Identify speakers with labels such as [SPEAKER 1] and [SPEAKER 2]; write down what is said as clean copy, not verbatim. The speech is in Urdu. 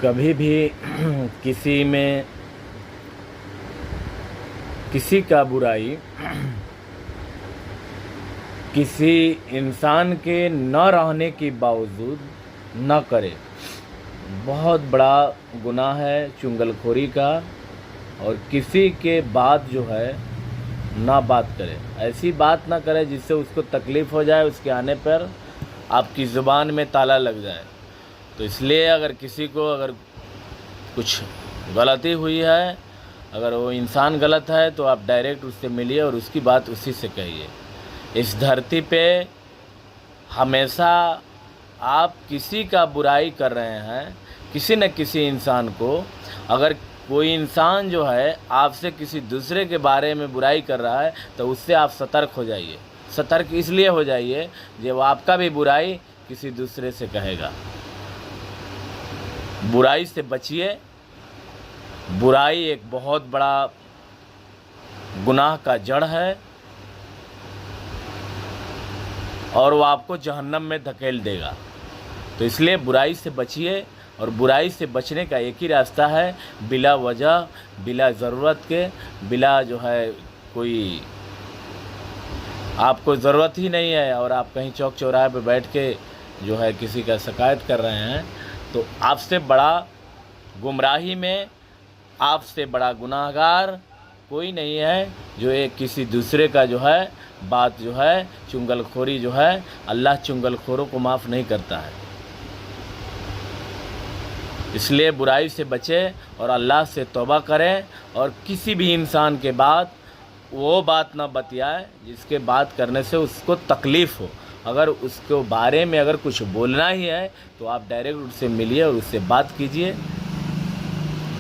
[SPEAKER 1] کبھی بھی کسی میں کسی کا برائی کسی انسان کے نہ رہنے کے باوجود نہ کرے، بہت بڑا گناہ ہے چنگل خوری کا، اور کسی کے بات جو ہے نہ بات کرے، ایسی بات نہ کرے جس سے اس کو تکلیف ہو جائے، اس کے آنے پر آپ کی زبان میں تالا لگ جائے۔ تو اس لیے اگر کسی کو اگر کچھ غلطی ہوئی ہے، اگر وہ انسان غلط ہے تو آپ ڈائریکٹ اس سے ملیے اور اس کی بات اسی سے کہیے۔ اس دھرتی پہ ہمیشہ آپ کسی کا برائی کر رہے ہیں، کسی نہ کسی انسان کو، اگر کوئی انسان جو ہے آپ سے کسی دوسرے کے بارے میں برائی کر رہا ہے تو اس سے آپ سترک ہو جائیے۔ سترک اس لیے ہو جائیے جو آپ کا بھی برائی کسی دوسرے سے کہے گا۔ برائی سے بچیے۔ برائی ایک بہت بڑا گناہ کا جڑ ہے اور وہ آپ کو جہنم میں دھکیل دے گا۔ تو اس لیے برائی سے بچیے، اور برائی سے بچنے کا ایک ہی راستہ ہے، بلا وجہ، بلا ضرورت کے، بلا جو ہے کوئی آپ کو ضرورت ہی نہیں ہے اور آپ کہیں چوک چوراہے پہ بیٹھ کے جو ہے کسی کا شکایت کر رہے ہیں، تو آپ سے بڑا گمراہی میں آپ سے بڑا گناہ گار کوئی نہیں ہے جو ایک کسی دوسرے کا جو ہے بات جو ہے چنگل خوری جو ہے، اللہ چنگل خوروں کو معاف نہیں کرتا ہے۔ اس لیے برائی سے بچے اور اللہ سے توبہ کریں، اور کسی بھی انسان کے بعد وہ بات نہ بتیائے جس کے بات کرنے سے اس کو تکلیف ہو۔ اگر اس کے بارے میں اگر کچھ بولنا ہی ہے تو آپ ڈائریکٹ اس سے ملیے اور اس سے بات کیجیے۔